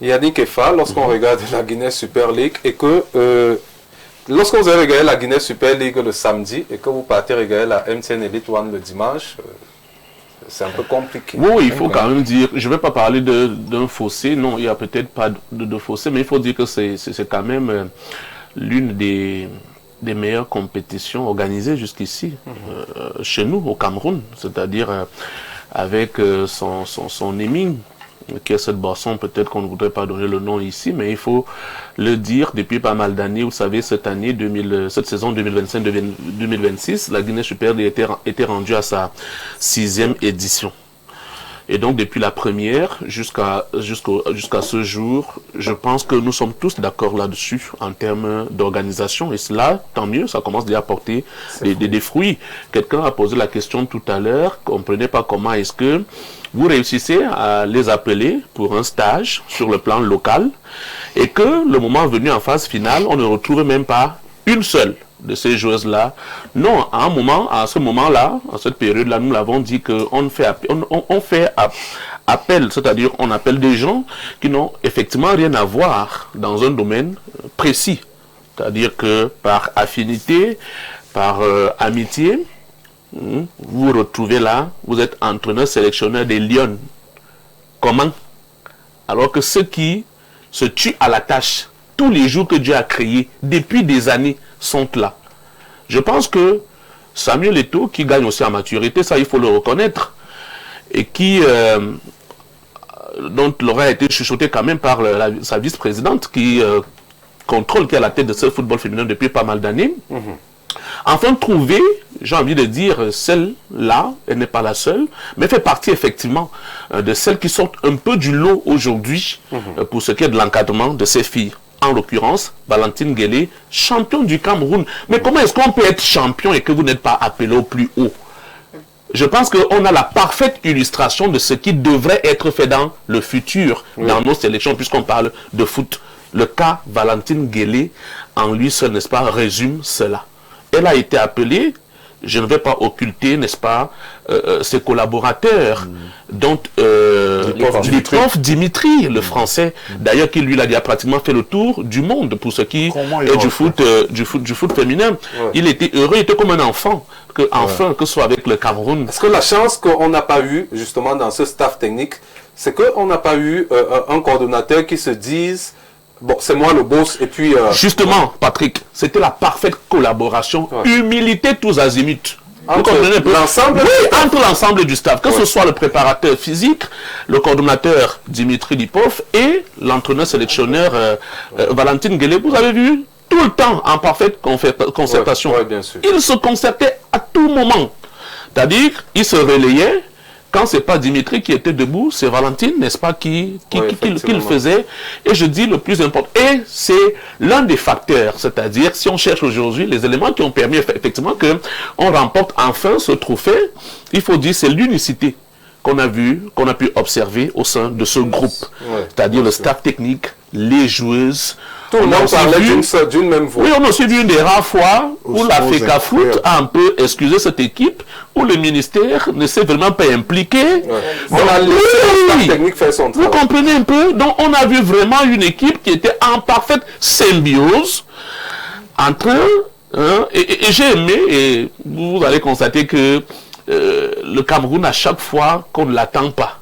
Yannick Effa, lorsqu'on regarde la Guinness Super League et que lorsque vous avez regardé la Guinness Super League le samedi et que vous partez regarder la MTN Elite One le dimanche, c'est un peu compliqué. Oui, il faut quand même dire, je ne vais pas parler d'un fossé, non, il n'y a peut-être pas de fossé, mais il faut dire que c'est quand même l'une des meilleures compétitions organisées jusqu'ici, chez nous, au Cameroun, c'est-à-dire avec son émine, qui est cette boisson, peut-être qu'on ne voudrait pas donner le nom ici, mais il faut le dire, depuis pas mal d'années, vous savez, cette saison 2025-2026, la Guinness Super League était rendue à sa 6e édition. Et donc, depuis la première jusqu'à ce jour, je pense que nous sommes tous d'accord là-dessus en termes d'organisation. Et cela, tant mieux, ça commence déjà à porter des fruits. Quelqu'un a posé la question tout à l'heure, comprenez pas comment est-ce que vous réussissez à les appeler pour un stage sur le plan local et que le moment venu en phase finale, on ne retrouve même pas une seule de ces joueuses-là. Non, à ce moment-là, à cette période-là, nous l'avons dit qu'on fait appel, c'est-à-dire on appelle des gens qui n'ont effectivement rien à voir dans un domaine précis. C'est-à-dire que par affinité, par amitié, vous vous retrouvez là, vous êtes entraîneur sélectionneur des Lions. Comment? Alors que ceux qui se tuent à la tâche tous les jours que Dieu a créés depuis des années sont là. Je pense que Samuel Eto'o, qui gagne aussi en maturité, ça il faut le reconnaître, et qui dont l'aurait été chuchoté quand même par sa vice-présidente qui contrôle, qui est à la tête de ce football féminin depuis pas mal d'années. Enfin, trouver, j'ai envie de dire, celle-là, elle n'est pas la seule, mais fait partie effectivement de celles qui sortent un peu du lot aujourd'hui pour ce qui est de l'encadrement de ces filles. En l'occurrence, Valentine Guélé, champion du Cameroun. Mais comment est-ce qu'on peut être champion et que vous n'êtes pas appelé au plus haut? Je pense qu'on a la parfaite illustration de ce qui devrait être fait dans le futur, dans nos sélections, puisqu'on parle de foot. Le cas Valentine Guélé, en lui seul, n'est-ce pas, résume cela. Elle a été appelée, je ne vais pas occulter, n'est-ce pas, ses collaborateurs, dont Lipov Dimitri, le français, d'ailleurs, qui lui a déjà pratiquement fait le tour du monde pour ce qui est du foot féminin. Il était heureux, il était comme un enfant, que ce soit avec le Cameroun. Parce que la chance qu'on n'a pas eu, justement, dans ce staff technique, c'est qu'on n'a pas eu un coordonnateur qui se dise: bon, c'est moi le boss, et puis... Justement, Patrick, c'était la parfaite collaboration, humilité tous azimuts. Entre l'ensemble entre l'ensemble du staff, que ce soit le préparateur physique, le coordonnateur Dimitri Lipov et l'entraîneur sélectionneur Valentine Guélé. Vous avez vu, tout le temps en parfaite concertation. Bien sûr. Ils se concertaient à tout moment. C'est-à-dire, ils se relayaient. Quand ce n'est pas Dimitri qui était debout, c'est Valentine, n'est-ce pas, qui le faisait. Et je dis le plus important, et c'est l'un des facteurs, c'est-à-dire, si on cherche aujourd'hui les éléments qui ont permis effectivement qu'on remporte enfin ce trophée, il faut dire c'est l'unicité qu'on a vu, qu'on a pu observer au sein de ce groupe. C'est-à-dire le staff technique, les joueuses. Tout le monde parlait d'une même voix. Oui, on a aussi vu une des rares fois où la FECAFOOT a un peu excusé cette équipe, où le ministère ne s'est vraiment pas impliqué. On a laissé le staff technique faire son travail. Vous comprenez un peu? Donc on a vu vraiment une équipe qui était en parfaite symbiose entre... et j'ai aimé, et vous allez constater que le Cameroun, à chaque fois qu'on ne l'attend pas.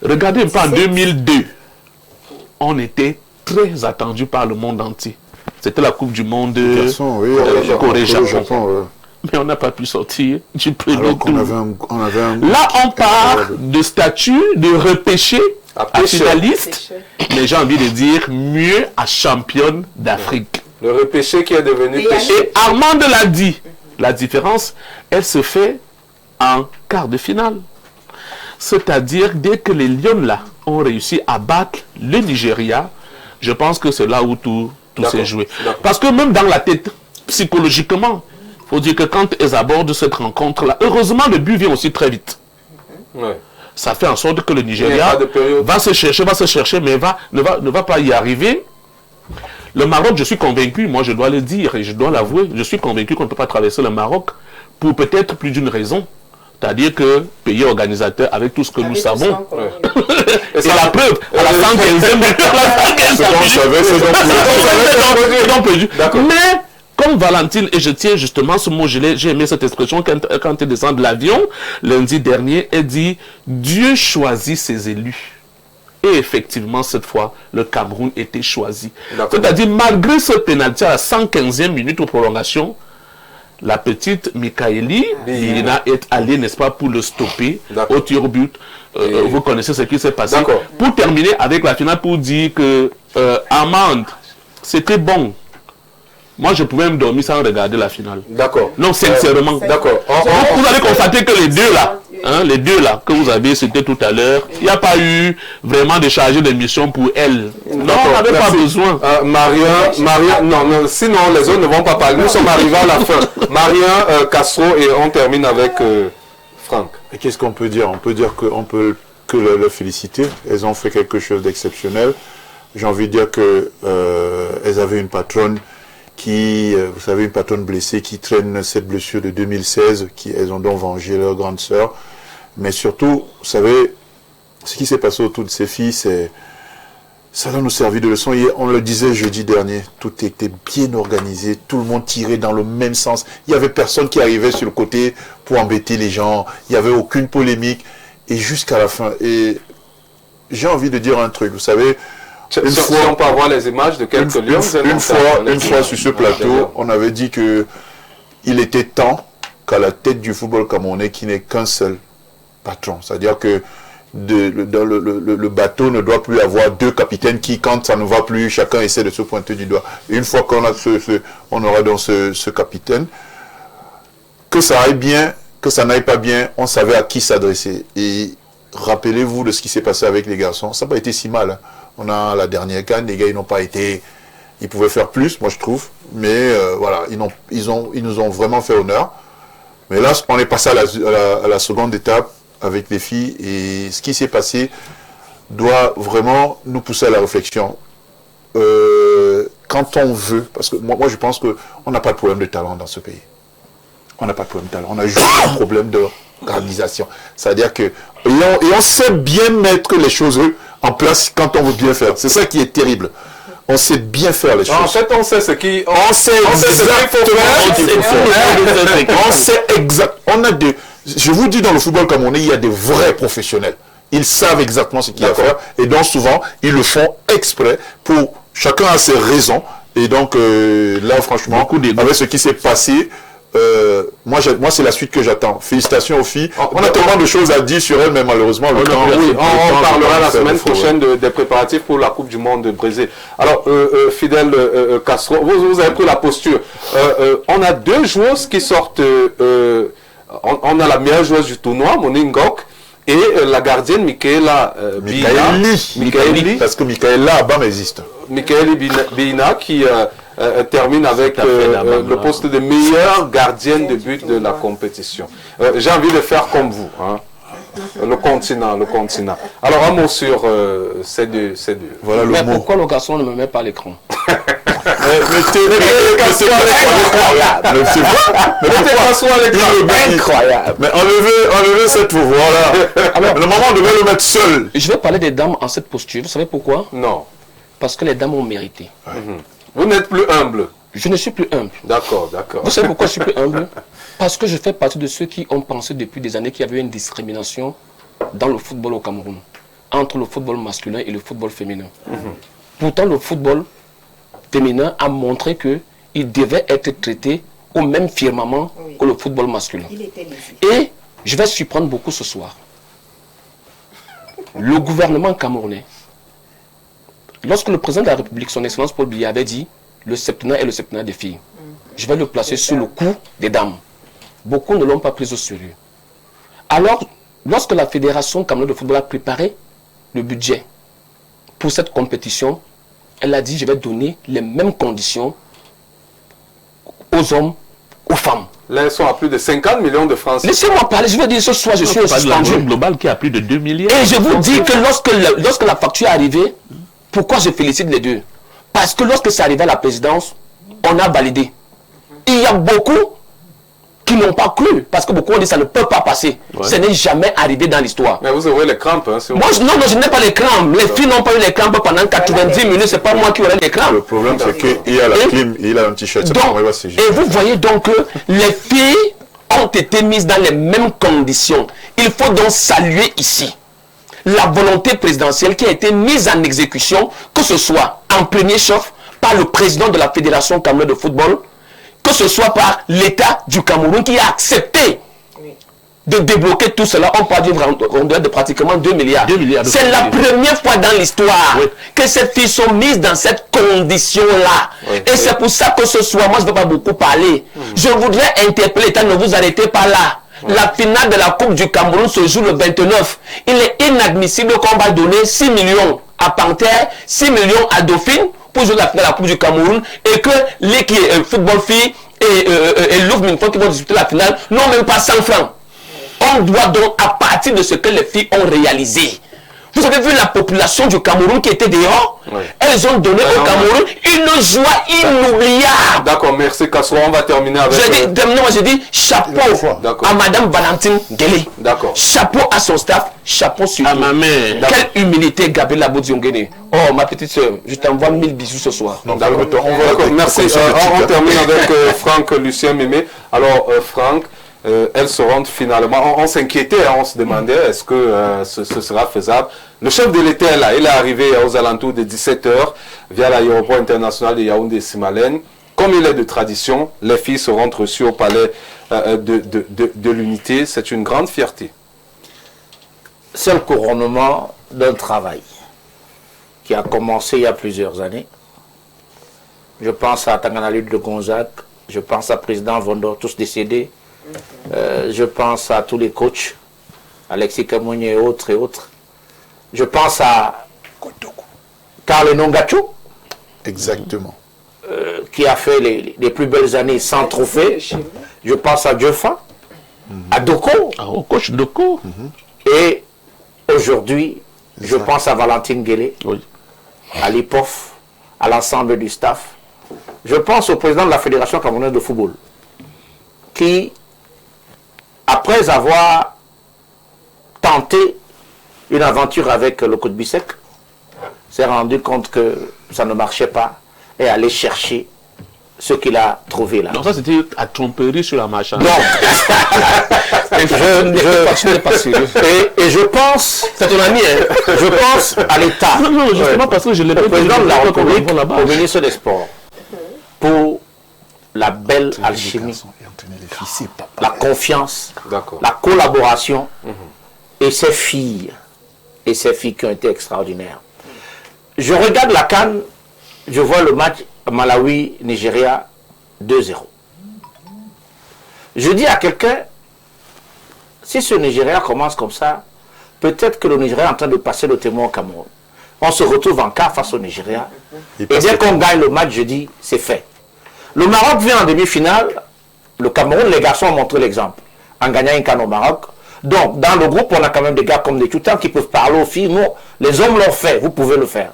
Regardez un peu en 2002, on était très attendu par le monde entier. C'était la Coupe du Monde Corée-Japon. Mais on n'a pas pu sortir du premier tour. Là, on part de statut de repêché à finaliste, mais j'ai envie de dire mieux à championne d'Afrique. Le repêché qui est devenu péché. Et Armand l'a dit. La différence, elle se fait en quart de finale. C'est-à-dire, dès que les Lions là ont réussi à battre le Nigeria, je pense que c'est là où tout s'est joué. Parce que même dans la tête, psychologiquement, il faut dire que quand elles abordent cette rencontre-là, heureusement, le but vient aussi très vite. Ça fait en sorte que le Nigeria va se chercher, mais ne va pas y arriver. Le Maroc, je suis convaincu, moi je dois le dire et je dois l'avouer, je suis convaincu qu'on ne peut pas traverser le Maroc pour peut-être plus d'une raison. C'est-à-dire que pays organisateur, avec tout ce que nous savons, Et c'est la preuve, à la 115e minute, mais comme Valentine, et je tiens justement ce mot, j'ai aimé cette expression quand elle descend de l'avion, lundi dernier, elle dit « Dieu choisit ses élus ». Et effectivement, cette fois, le Cameroun était choisi. C'est-à-dire, malgré ce pénalty à la 115e minute de prolongation, la petite Mikaeli Bina est allée, n'est-ce pas, pour le stopper au tir-but. Vous connaissez ce qui s'est passé. Pour terminer avec la finale, pour dire que Amande, c'était bon. Moi, je pouvais me dormir sans regarder la finale. D'accord. Non, sincèrement. D'accord. Vous allez constater que les deux là, que vous avez cité tout à l'heure, il n'y a pas eu vraiment de chargé de mission pour elle. Non, on n'avait pas besoin. Maria, non, sinon les autres ne vont pas parler. Nous sommes arrivés à la fin. Maria, Castro, et on termine avec Franck. Et qu'est-ce qu'on peut dire? On peut dire qu'on peut que le féliciter. Elles ont fait quelque chose d'exceptionnel. J'ai envie de dire que elles avaient une patronne qui, vous savez, une patronne blessée qui traîne cette blessure de 2016, elles ont donc vengé leur grande sœur. Mais surtout, vous savez, ce qui s'est passé autour de ces filles, ça doit nous servir de leçon. On le disait jeudi dernier, tout était bien organisé, tout le monde tirait dans le même sens. Il n'y avait personne qui arrivait sur le côté pour embêter les gens, il n'y avait aucune polémique, et jusqu'à la fin. Et j'ai envie de dire un truc, vous savez, si on peut avoir les images de quelques lions. Une fois sur ce plateau, on avait dit que il était temps qu'à la tête du football camerounais qu'il n'ait qu'un seul patron. C'est-à-dire que le bateau ne doit plus avoir deux capitaines qui, quand ça ne va plus, chacun essaie de se pointer du doigt. Et une fois qu'on a on aura donc ce capitaine, que ça aille bien, que ça n'aille pas bien, on savait à qui s'adresser. Et rappelez-vous de ce qui s'est passé avec les garçons. Ça n'a pas été si mal, hein. On a la dernière CAN, les gars, ils n'ont pas été... Ils pouvaient faire plus, moi je trouve. Mais voilà, ils nous ont vraiment fait honneur. Mais là, on est passé à la seconde étape avec les filles. Et ce qui s'est passé doit vraiment nous pousser à la réflexion. Quand on veut... Parce que moi je pense qu'on n'a pas de problème de talent dans ce pays. On n'a pas de problème de talent. On a juste un problème d'organisation. C'est-à-dire que... Et on sait bien mettre les choses en place quand on veut bien faire. C'est ça qui est terrible. On sait bien faire les choses. En fait, on sait ce qu'il faut faire. On sait exactement. Je vous dis, dans le football comme on est, il y a des vrais professionnels. Ils savent exactement ce qu'il y a à faire. Et donc, souvent, ils le font exprès pour... Chacun a ses raisons. Et donc, là, franchement, avec ce qui s'est passé... moi c'est la suite que j'attends. Félicitations aux filles. On a tellement de choses à dire sur elles, mais malheureusement le temps. Oui, on parlera la semaine prochaine des préparatifs pour la Coupe du Monde de Brésil. Alors, Fidel Castro, vous avez pris la posture. On a deux joueuses qui sortent. On a la meilleure joueuse du tournoi, Monique Ngok, et la gardienne Michaela Mikaeli, parce que Michaela Abam existe. Michaeli Bina qui termine avec le poste de meilleure gardienne de but de la compétition. J'ai envie de faire comme vous, hein. Le continent. Alors un mot sur ces deux. Voilà le mot. Pourquoi le garçon ne me met pas l'écran? Incroyable. Mais enlevez cette pouvoir-là. Alors, le moment devait le mettre seul. Je vais parler des dames en cette posture. Vous savez pourquoi? Non. Parce que les dames ont mérité. Vous n'êtes plus humble. Je ne suis plus humble. D'accord. Vous savez pourquoi je suis plus humble? Parce que je fais partie de ceux qui ont pensé depuis des années qu'il y avait une discrimination dans le football au Cameroun, entre le football masculin et le football féminin. Pourtant, le football féminin a montré qu'il devait être traité au même firmament que le football masculin. Et je vais surprendre beaucoup ce soir. Le gouvernement camerounais, lorsque le président de la République, son excellence Paul Biya, avait dit le septennat est le septennat des filles, je vais le placer sur le coup des dames. Beaucoup ne l'ont pas pris au sérieux. Alors, lorsque la Fédération camerounaise de football a préparé le budget pour cette compétition, elle a dit je vais donner les mêmes conditions aux hommes, aux femmes. Là, ils sont à plus de 50 millions de francs. Laissez-moi parler, je vais dire ce soir, je suis suspendu. Le global qui a plus de 2 milliards. Et je vous dis que lorsque la facture est arrivée, pourquoi je félicite les deux? Parce que lorsque c'est arrivé à la présidence, on a validé. Il y a beaucoup qui n'ont pas cru. Parce que beaucoup ont dit ça ne peut pas passer. Ce n'est jamais arrivé dans l'histoire. Mais vous avez les crampes. Hein, Moi, non, je n'ai pas les crampes. Les filles n'ont pas eu les crampes pendant 90 minutes. C'est pas moi qui aurai les crampes. Le problème, c'est qu'il y a la clim et il a un t-shirt. Et vous voyez donc que les filles ont été mises dans les mêmes conditions. Il faut donc saluer ici la volonté présidentielle qui a été mise en exécution, que ce soit en premier chef par le président de la Fédération camerounaise de football, que ce soit par l'État du Cameroun qui a accepté de débloquer tout cela. On parle d'une rondeur de pratiquement 2 milliards. C'est la première fois dans l'histoire que ces filles sont mises dans cette condition-là. Et c'est pour ça que ce soir, moi je ne veux pas beaucoup parler. Je voudrais interpeller l'État, ne vous arrêtez pas là. La finale de la Coupe du Cameroun se joue le 29. Il est inadmissible qu'on va donner 6 millions à Panthère, 6 millions à Dauphine pour jouer la finale de la Coupe du Cameroun et que l'équipe football filles et Louvre Minfo qui vont disputer la finale n'ont même pas 100 francs. On doit donc, à partir de ce que les filles ont réalisé, vous avez vu la population du Cameroun qui était dehors, elles ont donné au Cameroun une joie inoubliable. D'accord, merci Kassoura, on va terminer avec... J'ai dit chapeau à Madame Valentine Guélé. D'accord. Chapeau à son staff, chapeau surtout. À ma mère. Quelle humilité, Gabriela Boudiongene. Oh, ma petite soeur, je t'envoie 1000 bisous ce soir. D'accord, merci. On termine avec Franck Lucien Mémé. Alors, Franck, elles se rendent finalement, on s'inquiétait, on se demandait est-ce que ce sera faisable. Le chef de l'État est là, il est arrivé aux alentours de 17h via l'aéroport international de Yaoundé-Simalène. Comme il est de tradition, les filles se rendent reçues au palais de l'unité. C'est une grande fierté. C'est le couronnement d'un travail qui a commencé il y a plusieurs années. Je pense à Tanganalude de Gonzague, je pense à Président Vondor, tous décédés. Je pense à tous les coachs, Alexis Kamouni et autres et autres. Je pense à Carl Nongacho. Exactement. Qui a fait les plus belles années sans trophée. Je pense à Diofa, à Doko. Au coach Doko. Et aujourd'hui, je pense à Valentine Guélé, à l'IPOF, à l'ensemble du staff. Je pense au président de la Fédération camerounaise de football, qui, après avoir tenté une aventure avec le Côte Bissec, s'est rendu compte que ça ne marchait pas et allé chercher ce qu'il a trouvé là. Donc ça c'était à tromperie sur la marchandise. Donc, et je pense, c'est ton ami, hein, je pense à l'État. Non, justement parce que je l'ai le président de la République, au ministre des Sports, pour la belle alchimie, la confiance, la collaboration, et ces filles qui ont été extraordinaires. Je regarde la CAN, je vois le match Malawi-Nigeria 2-0. Je dis à quelqu'un, si ce Nigeria commence comme ça, peut-être que le Nigeria est en train de passer le témoin au Cameroun. On se retrouve en quart face au Nigeria. Et dès qu'on gagne le match, je dis, c'est fait. Le Maroc vient en demi-finale. Le Cameroun, les garçons ont montré l'exemple. En gagnant une canne au Maroc. Donc, dans le groupe, on a quand même des gars comme des Toutans qui peuvent parler aux filles. Non, les hommes l'ont fait, vous pouvez le faire.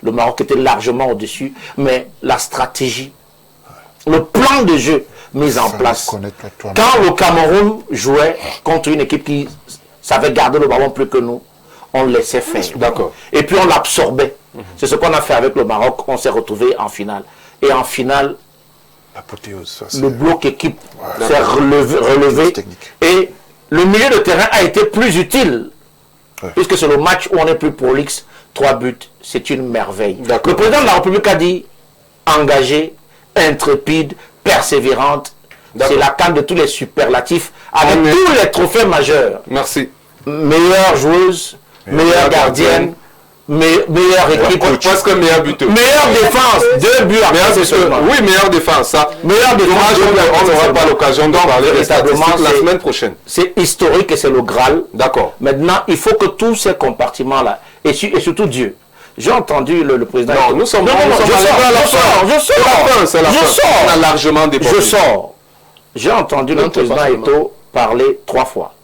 Le Maroc était largement au-dessus. Mais la stratégie, le plan de jeu mis en place. Quand le Cameroun jouait contre une équipe qui savait garder le ballon plus que nous, on le laissait faire. D'accord. Et puis on l'absorbait. C'est ce qu'on a fait avec le Maroc. On s'est retrouvé en finale. Et en finale, le bloc équipe s'est relevé. Et le milieu de terrain a été plus utile. Puisque c'est le match où on est plus prolixe. 3 buts, c'est une merveille. Le président de la République a dit engagé, intrépide, persévérante. C'est la CAN de tous les superlatifs avec tous les trophées majeurs. Merci. Meilleure joueuse, meilleure gardienne, meilleure équipe. Presque meilleur buteur. Meilleure défense, 2 buts oui, meilleure défense. Ça. Meilleure défense. On n'aura pas l'occasion d'en parler des statistiques la semaine prochaine. C'est historique et c'est le Graal. D'accord. Maintenant, il faut que tous ces compartiments-là, et surtout Dieu. J'ai entendu le président. Non, nous sommes je sors. On a largement débordé. Je sors. J'ai entendu le président Eto'o parler 3 fois.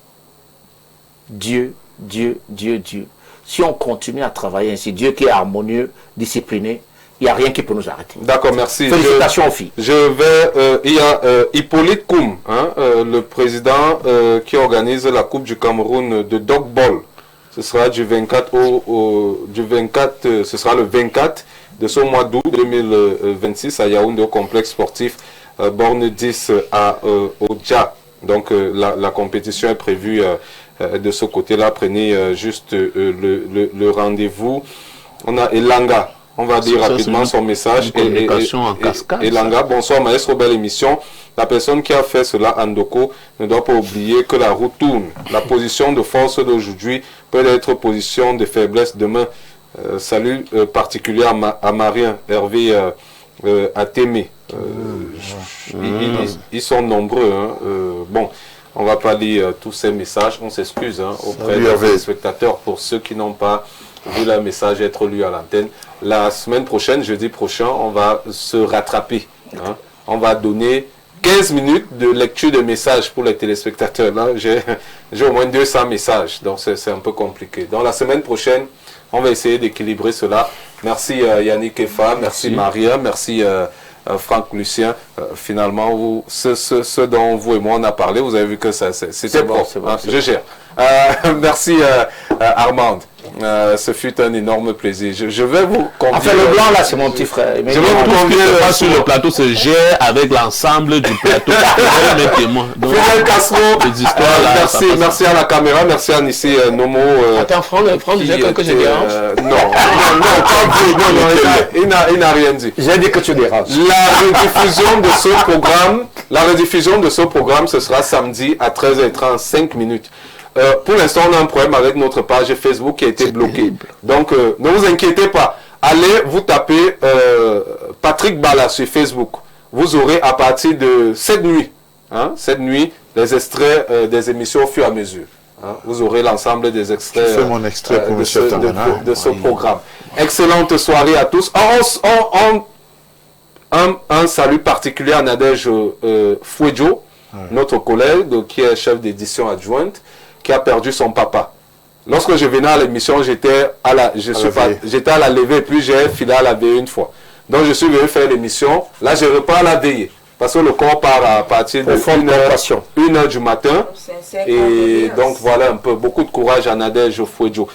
Dieu, Dieu, Dieu, Dieu. Si on continue à travailler ainsi, Dieu qui est harmonieux, discipliné, il n'y a rien qui peut nous arrêter. D'accord, merci. Félicitations aux filles. Je vais, il y a Hippolyte Koum, hein, le président qui organise la Coupe du Cameroun de Dogball. Ce sera du 24 ce sera le 24 de ce mois d'août 2026 à Yaoundé au complexe sportif Borne 10 à Odja. Donc la compétition est prévue de ce côté-là. Prenez juste le rendez-vous. On a Elanga. On va dire rapidement son message. En cascade. Elanga, bonsoir maestro, belle émission. La personne qui a fait cela, Andoko, ne doit pas oublier que la roue tourne. La position de force d'aujourd'hui peut être position de faiblesse demain. Salut particulier à Marien, Hervé Atémé. Ils sont nombreux. Hein. Bon, on ne va pas lire tous ces messages. On s'excuse auprès des spectateurs pour ceux qui n'ont pas vu le message être lu à l'antenne. La semaine prochaine, jeudi prochain, on va se rattraper. Hein. On va donner 15 minutes de lecture de messages pour les téléspectateurs. Là, j'ai au moins 200 messages, donc c'est un peu compliqué. Donc la semaine prochaine, on va essayer d'équilibrer cela. Merci Yannick Efa, merci Maria, merci Franck Lucien. Finalement, ce dont vous et moi on a parlé, vous avez vu que c'était bon. Je gère. Merci Armand. Ce fut un énorme plaisir. Je vais vous convier. Enfin, le blanc là, c'est mon petit frère. Je vais vous convier sur le plateau se gère avec l'ensemble du plateau. Fidel Castro, merci à la caméra, merci à Nissi Nomo. Attends, Franck disait que je dérange. Non, il n'a rien dit. J'ai dit que tu déranges. La rediffusion de ce programme, ce sera samedi à 13h30, 5 minutes. Pour l'instant, on a un problème avec notre page Facebook qui a été bloquée. Donc, ne vous inquiétez pas. Allez, vous tapez Patrick Bala sur Facebook. Vous aurez à partir de cette nuit, les extraits des émissions au fur et à mesure. Hein. Vous aurez l'ensemble des extraits de ce programme. Excellente soirée à tous. Un salut particulier à Nadège Fouedjo, notre collègue qui est chef d'édition adjointe, qui a perdu son papa. Lorsque je venais à l'émission, j'étais à la levée, puis j'ai filé à la veille une fois. Donc je suis venu faire l'émission. Là, je repars à la veille. Parce que le corps part à partir de 1h du matin. Et donc voilà un peu, beaucoup de courage à Nadège Fouedjo.